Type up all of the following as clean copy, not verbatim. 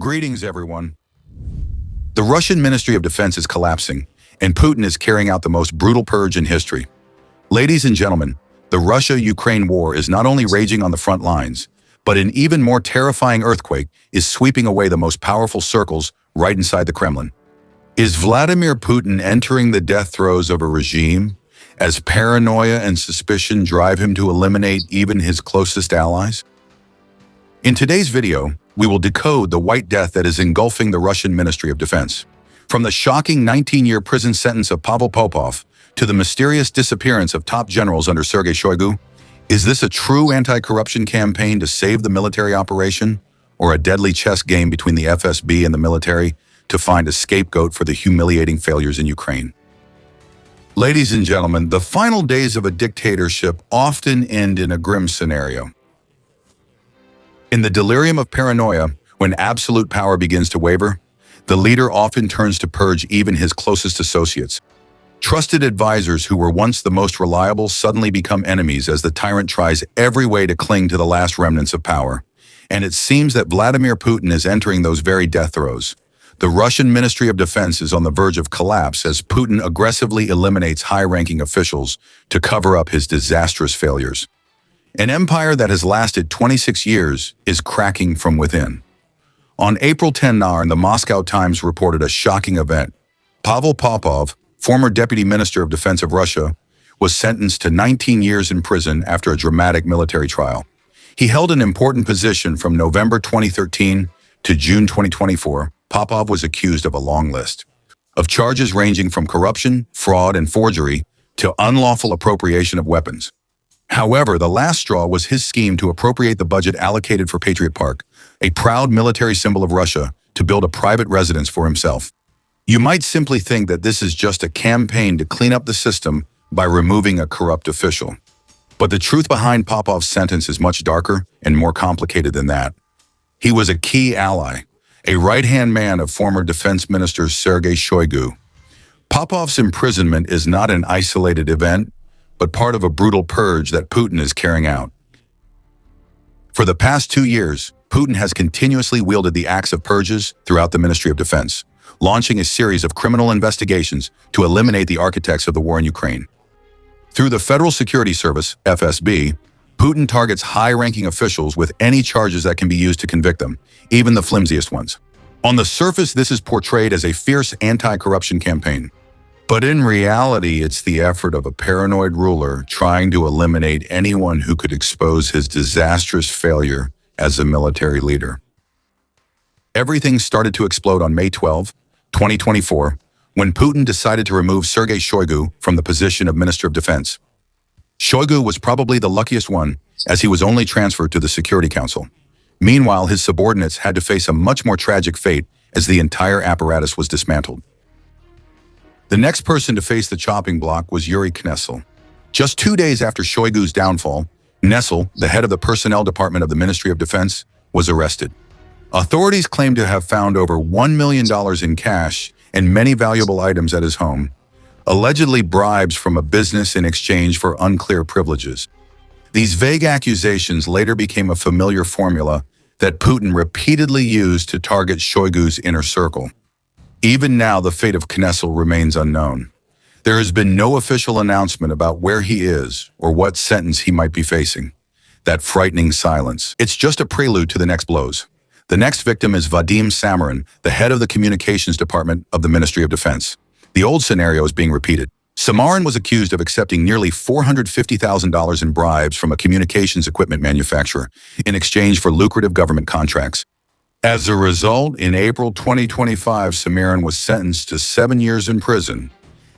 Greetings, everyone. The Russian Ministry of Defense is collapsing, and Putin is carrying out the most brutal purge in history. Ladies and gentlemen, the Russia-Ukraine war is not only raging on the front lines, but an even more terrifying earthquake is sweeping away the most powerful circles right inside the Kremlin. Is Vladimir Putin entering the death throes of a regime as paranoia and suspicion drive him to eliminate even his closest allies? In today's video, we will decode the white death that is engulfing the Russian Ministry of Defense. From the shocking 19-year prison sentence of Pavel Popov to the mysterious disappearance of top generals under Sergei Shoigu, is this a true anti-corruption campaign to save the military operation, or a deadly chess game between the FSB and the military to find a scapegoat for the humiliating failures in Ukraine? Ladies and gentlemen, the final days of a dictatorship often end in a grim scenario. In the delirium of paranoia, when absolute power begins to waver, the leader often turns to purge even his closest associates. Trusted advisors who were once the most reliable suddenly become enemies as the tyrant tries every way to cling to the last remnants of power. And it seems that Vladimir Putin is entering those very death throes. The Russian Ministry of Defense is on the verge of collapse as Putin aggressively eliminates high-ranking officials to cover up his disastrous failures. An empire that has lasted 26 years is cracking from within. On April 10, the Moscow Times reported a shocking event. Pavel Popov, former Deputy Minister of Defense of Russia, was sentenced to 19 years in prison after a dramatic military trial. He held an important position from November 2013 to June 2024. Popov was accused of a long list of charges ranging from corruption, fraud, and forgery to unlawful appropriation of weapons. However, the last straw was his scheme to appropriate the budget allocated for Patriot Park, a proud military symbol of Russia, to build a private residence for himself. You might simply think that this is just a campaign to clean up the system by removing a corrupt official. But the truth behind Popov's sentence is much darker and more complicated than that. He was a key ally, a right-hand man of former Defense Minister Sergei Shoigu. Popov's imprisonment is not an isolated event, but part of a brutal purge that Putin is carrying out. For the past 2 years, Putin has continuously wielded the axe of purges throughout the Ministry of Defense, launching a series of criminal investigations to eliminate the architects of the war in Ukraine. Through the Federal Security Service, FSB, Putin targets high-ranking officials with any charges that can be used to convict them, even the flimsiest ones. On the surface, this is portrayed as a fierce anti-corruption campaign. But in reality, it's the effort of a paranoid ruler trying to eliminate anyone who could expose his disastrous failure as a military leader. Everything started to explode on May 12, 2024, when Putin decided to remove Sergei Shoigu from the position of Minister of Defense. Shoigu was probably the luckiest one, as he was only transferred to the Security Council. Meanwhile, his subordinates had to face a much more tragic fate as the entire apparatus was dismantled. The next person to face the chopping block was Yuri Knessel. Just 2 days after Shoigu's downfall, Knessel, the head of the Personnel Department of the Ministry of Defense, was arrested. Authorities claim to have found over $1 million in cash and many valuable items at his home, allegedly bribes from a business in exchange for unclear privileges. These vague accusations later became a familiar formula that Putin repeatedly used to target Shoigu's inner circle. Even now, the fate of Knessel remains unknown. There has been no official announcement about where he is or what sentence he might be facing. That frightening silence. It's just a prelude to the next blows. The next victim is Vadim Samarin, the head of the Communications Department of the Ministry of Defense. The old scenario is being repeated. Samarin was accused of accepting nearly $450,000 in bribes from a communications equipment manufacturer in exchange for lucrative government contracts. As a result, in April 2025, Samarin was sentenced to 7 years in prison.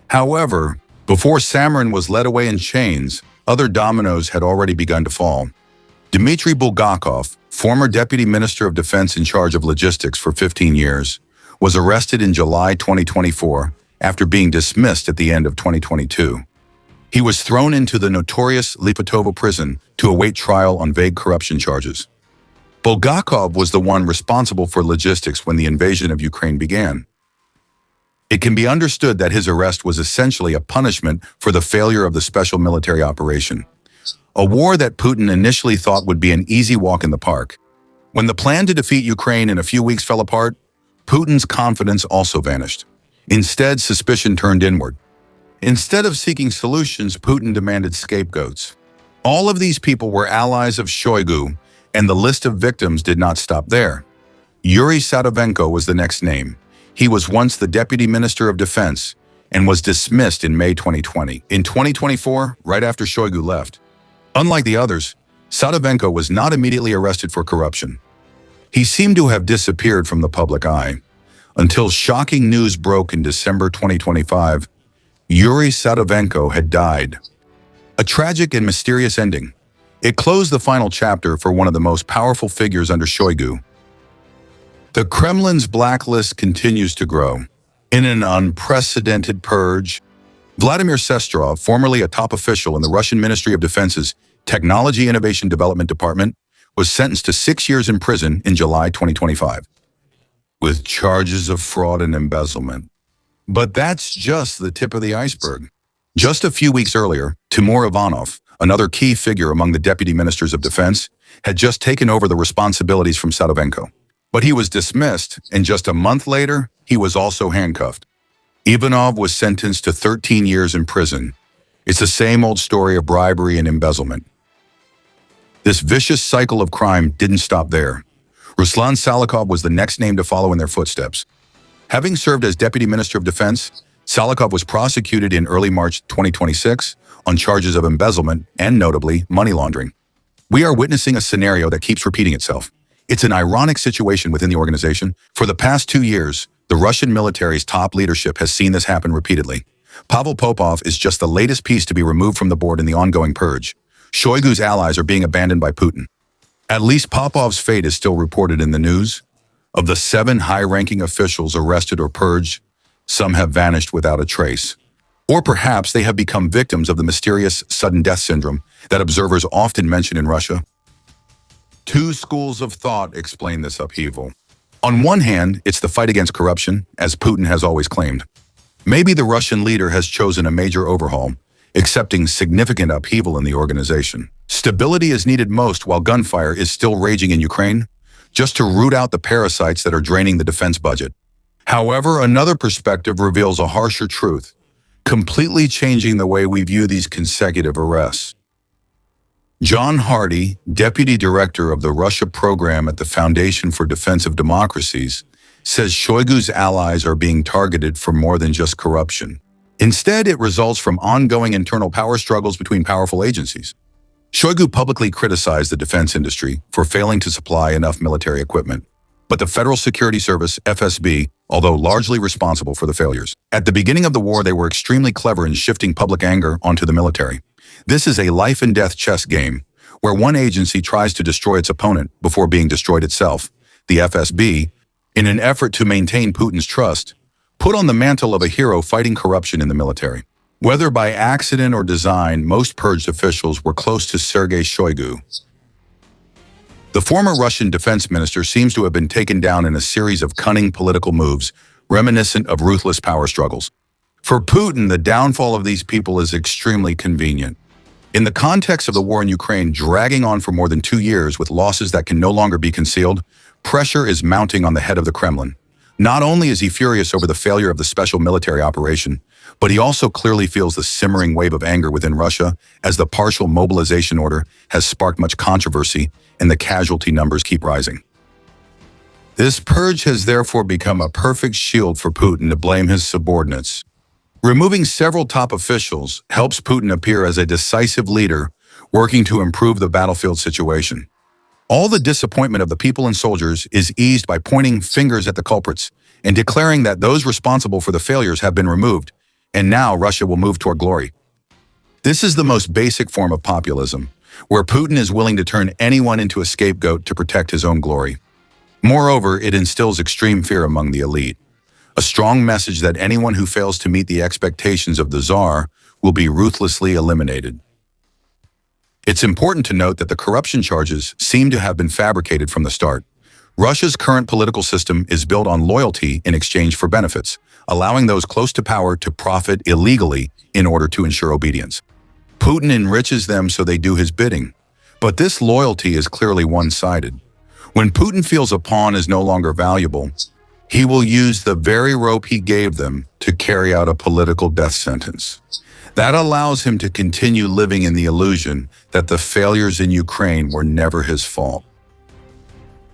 However, before Samarin was led away in chains, other dominoes had already begun to fall. Dmitry Bulgakov, former Deputy Minister of Defense in charge of logistics for 15 years, was arrested in July 2024 after being dismissed at the end of 2022. He was thrown into the notorious Lipatovo prison to await trial on vague corruption charges. Bulgakov was the one responsible for logistics when the invasion of Ukraine began. It can be understood that his arrest was essentially a punishment for the failure of the special military operation, a war that Putin initially thought would be an easy walk in the park. When the plan to defeat Ukraine in a few weeks fell apart, Putin's confidence also vanished. Instead, suspicion turned inward. Instead of seeking solutions, Putin demanded scapegoats. All of these people were allies of Shoigu, and the list of victims did not stop there. Yuri Satovenko was the next name. He was once the Deputy Minister of Defense and was dismissed in May 2020. In 2024, right after Shoigu left. Unlike the others, Satovenko was not immediately arrested for corruption. He seemed to have disappeared from the public eye until shocking news broke in December 2025. Yuri Satovenko had died. A tragic and mysterious ending. It closed the final chapter for one of the most powerful figures under Shoigu. The Kremlin's blacklist continues to grow. In an unprecedented purge, Vladimir Sestrov, formerly a top official in the Russian Ministry of Defense's Technology Innovation Development Department, was sentenced to 6 years in prison in July 2025, with charges of fraud and embezzlement. But that's just the tip of the iceberg. Just a few weeks earlier, Timur Ivanov, another key figure among the deputy ministers of defense, had just taken over the responsibilities from Satovenko. But he was dismissed, and just a month later, he was also handcuffed. Ivanov was sentenced to 13 years in prison. It's the same old story of bribery and embezzlement. This vicious cycle of crime didn't stop there. Ruslan Salakov was the next name to follow in their footsteps. Having served as Deputy Minister of Defense, Salakov was prosecuted in early March 2026 on charges of embezzlement and, notably, money laundering. We are witnessing a scenario that keeps repeating itself. It's an ironic situation within the organization. For the past 2 years, the Russian military's top leadership has seen this happen repeatedly. Pavel Popov is just the latest piece to be removed from the board in the ongoing purge. Shoigu's allies are being abandoned by Putin. At least Popov's fate is still reported in the news. Of the 7 high-ranking officials arrested or purged, some have vanished without a trace. Or perhaps they have become victims of the mysterious sudden death syndrome that observers often mention in Russia. 2 schools of thought explain this upheaval. On one hand, it's the fight against corruption, as Putin has always claimed. Maybe the Russian leader has chosen a major overhaul, accepting significant upheaval in the organization. Stability is needed most while gunfire is still raging in Ukraine, just to root out the parasites that are draining the defense budget. However, another perspective reveals a harsher truth, completely changing the way we view these consecutive arrests. John Hardy, Deputy Director of the Russia Program at the Foundation for Defensive Democracies, says Shoigu's allies are being targeted for more than just corruption. Instead, it results from ongoing internal power struggles between powerful agencies. Shoigu publicly criticized the defense industry for failing to supply enough military equipment, but the Federal Security Service, FSB, although largely responsible for the failures. At the beginning of the war, they were extremely clever in shifting public anger onto the military. This is a life-and-death chess game, where one agency tries to destroy its opponent before being destroyed itself. The FSB, in an effort to maintain Putin's trust, put on the mantle of a hero fighting corruption in the military. Whether by accident or design, most purged officials were close to Sergei Shoigu. The former Russian defense minister seems to have been taken down in a series of cunning political moves, reminiscent of ruthless power struggles. For Putin, the downfall of these people is extremely convenient. In the context of the war in Ukraine dragging on for more than 2 years with losses that can no longer be concealed, pressure is mounting on the head of the Kremlin. Not only is he furious over the failure of the special military operation, but he also clearly feels the simmering wave of anger within Russia as the partial mobilization order has sparked much controversy and the casualty numbers keep rising. This purge has therefore become a perfect shield for Putin to blame his subordinates. Removing several top officials helps Putin appear as a decisive leader working to improve the battlefield situation. All the disappointment of the people and soldiers is eased by pointing fingers at the culprits and declaring that those responsible for the failures have been removed, and now Russia will move toward glory. This is the most basic form of populism, where Putin is willing to turn anyone into a scapegoat to protect his own glory. Moreover, it instills extreme fear among the elite, a strong message that anyone who fails to meet the expectations of the Tsar will be ruthlessly eliminated. It's important to note that the corruption charges seem to have been fabricated from the start. Russia's current political system is built on loyalty in exchange for benefits, allowing those close to power to profit illegally in order to ensure obedience. Putin enriches them so they do his bidding, but this loyalty is clearly one-sided. When Putin feels a pawn is no longer valuable, he will use the very rope he gave them to carry out a political death sentence. That allows him to continue living in the illusion that the failures in Ukraine were never his fault.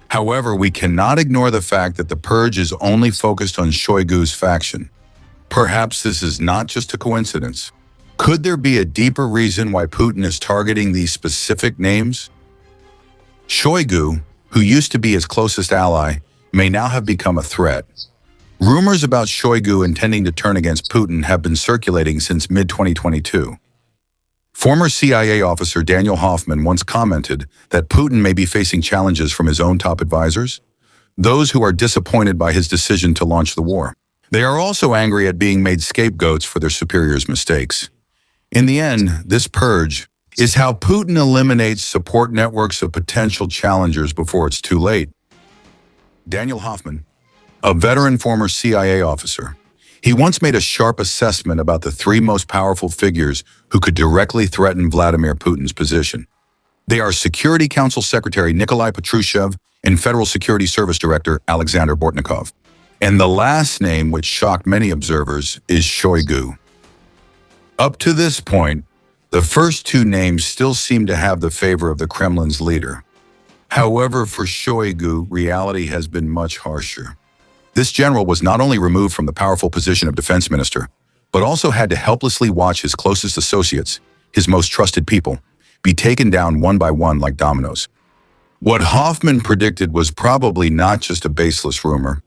However, we cannot ignore the fact that the Purge is only focused on Shoigu's faction. Perhaps this is not just a coincidence. Could there be a deeper reason why Putin is targeting these specific names? Shoigu, who used to be his closest ally, may now have become a threat. Rumors about Shoigu intending to turn against Putin have been circulating since mid-2022. Former CIA officer Daniel Hoffman once commented that Putin may be facing challenges from his own top advisors, those who are disappointed by his decision to launch the war. They are also angry at being made scapegoats for their superiors' mistakes. In the end, this purge is how Putin eliminates support networks of potential challengers before it's too late. Daniel Hoffman, a veteran former CIA officer, he once made a sharp assessment about the three most powerful figures who could directly threaten Vladimir Putin's position. They are Security Council Secretary Nikolai Patrushev and Federal Security Service Director Alexander Bortnikov. And the last name, which shocked many observers, is Shoigu. Up to this point, the first two names still seem to have the favor of the Kremlin's leader. However, for Shoigu, reality has been much harsher. This general was not only removed from the powerful position of defense minister, but also had to helplessly watch his closest associates, his most trusted people, be taken down one by one like dominoes. What Hoffman predicted was probably not just a baseless rumor.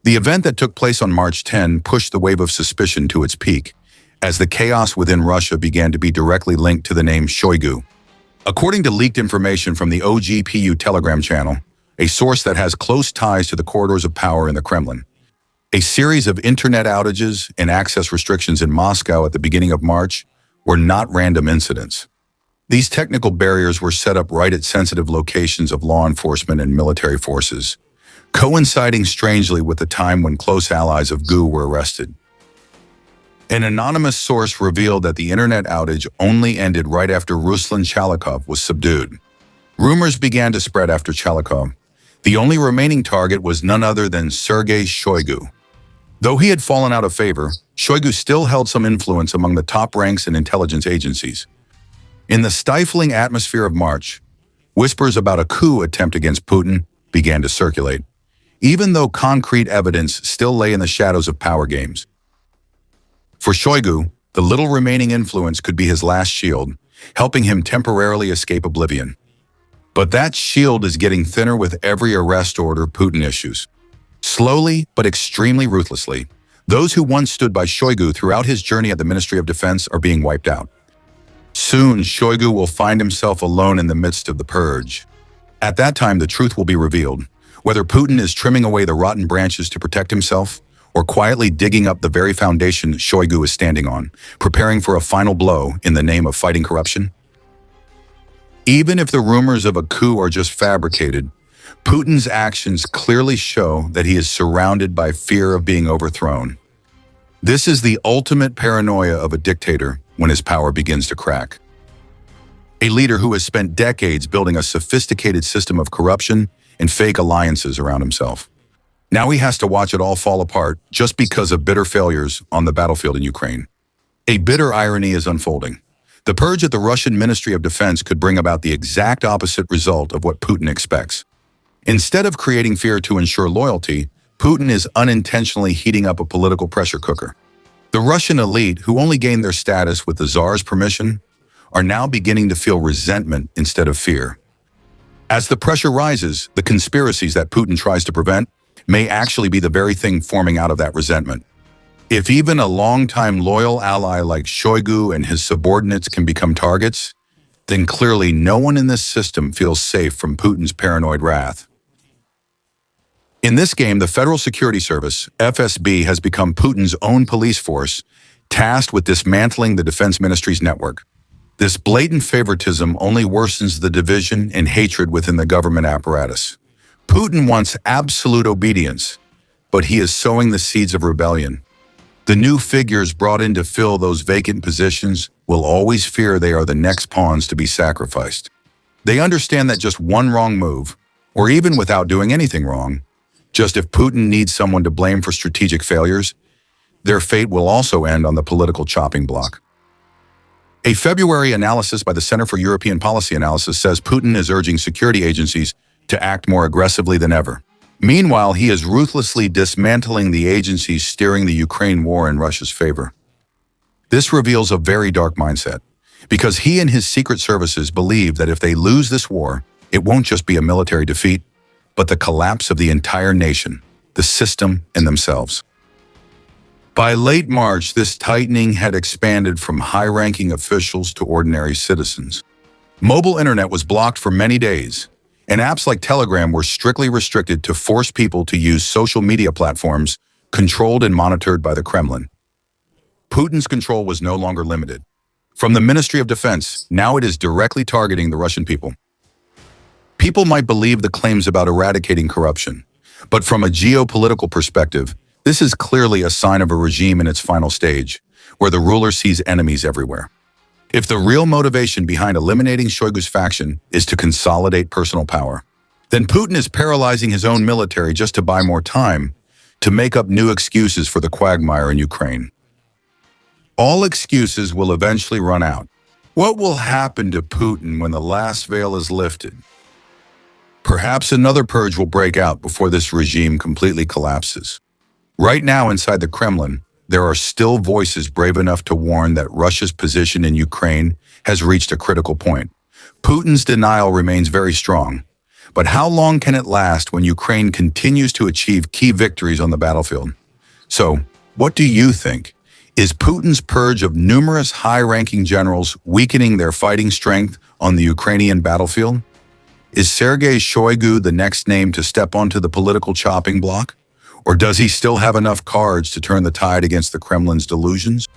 The event that took place on March 10 pushed the wave of suspicion to its peak, as the chaos within Russia began to be directly linked to the name Shoigu. According to leaked information from the OGPU Telegram channel, a source that has close ties to the corridors of power in the Kremlin, a series of internet outages and access restrictions in Moscow at the beginning of March were not random incidents. These technical barriers were set up right at sensitive locations of law enforcement and military forces, coinciding strangely with the time when close allies of GU were arrested. An anonymous source revealed that the internet outage only ended right after Ruslan Chalikov was subdued. Rumors began to spread after Chalikov. The only remaining target was none other than Sergei Shoigu. Though he had fallen out of favor, Shoigu still held some influence among the top ranks and intelligence agencies. In the stifling atmosphere of March, whispers about a coup attempt against Putin began to circulate, even though concrete evidence still lay in the shadows of power games. For Shoigu, the little remaining influence could be his last shield, helping him temporarily escape oblivion. But that shield is getting thinner with every arrest order Putin issues. Slowly, but extremely ruthlessly, those who once stood by Shoigu throughout his journey at the Ministry of Defense are being wiped out. Soon, Shoigu will find himself alone in the midst of the purge. At that time, the truth will be revealed, whether Putin is trimming away the rotten branches to protect himself, or quietly digging up the very foundation Shoigu is standing on, preparing for a final blow in the name of fighting corruption. Even if the rumors of a coup are just fabricated, Putin's actions clearly show that he is surrounded by fear of being overthrown. This is the ultimate paranoia of a dictator when his power begins to crack. A leader who has spent decades building a sophisticated system of corruption and fake alliances around himself. Now he has to watch it all fall apart just because of bitter failures on the battlefield in Ukraine. A bitter irony is unfolding. The purge at the Russian Ministry of Defense could bring about the exact opposite result of what Putin expects. Instead of creating fear to ensure loyalty, Putin is unintentionally heating up a political pressure cooker. The Russian elite, who only gained their status with the Tsar's permission, are now beginning to feel resentment instead of fear. As the pressure rises, the conspiracies that Putin tries to prevent may actually be the very thing forming out of that resentment. If even a longtime loyal ally like Shoigu and his subordinates can become targets, then clearly no one in this system feels safe from Putin's paranoid wrath. In this game, the Federal Security Service, FSB, has become Putin's own police force, tasked with dismantling the Defense Ministry's network. This blatant favoritism only worsens the division and hatred within the government apparatus. Putin wants absolute obedience, but he is sowing the seeds of rebellion. The new figures brought in to fill those vacant positions will always fear they are the next pawns to be sacrificed. They understand that just one wrong move, or even without doing anything wrong. Just if Putin needs someone to blame for strategic failures, their fate will also end on the political chopping block. A February analysis by the Center for European Policy Analysis says Putin is urging security agencies to act more aggressively than ever. Meanwhile, he is ruthlessly dismantling the agencies steering the Ukraine war in Russia's favor. This reveals a very dark mindset, because he and his secret services believe that if they lose this war, it won't just be a military defeat, but the collapse of the entire nation, the system, and themselves. By late March, this tightening had expanded from high-ranking officials to ordinary citizens. Mobile internet was blocked for many days, and apps like Telegram were strictly restricted to force people to use social media platforms controlled and monitored by the Kremlin. Putin's control was no longer limited. From the Ministry of Defense, now it is directly targeting the Russian people. People might believe the claims about eradicating corruption, but from a geopolitical perspective, this is clearly a sign of a regime in its final stage, where the ruler sees enemies everywhere. If the real motivation behind eliminating Shoigu's faction is to consolidate personal power, then Putin is paralyzing his own military just to buy more time, to make up new excuses for the quagmire in Ukraine. All excuses will eventually run out. What will happen to Putin when the last veil is lifted? Perhaps another purge will break out before this regime completely collapses. Right now, inside the Kremlin, there are still voices brave enough to warn that Russia's position in Ukraine has reached a critical point. Putin's denial remains very strong. But how long can it last when Ukraine continues to achieve key victories on the battlefield? So, what do you think? Is Putin's purge of numerous high-ranking generals weakening their fighting strength on the Ukrainian battlefield? Is Sergei Shoigu the next name to step onto the political chopping block? Or does he still have enough cards to turn the tide against the Kremlin's delusions?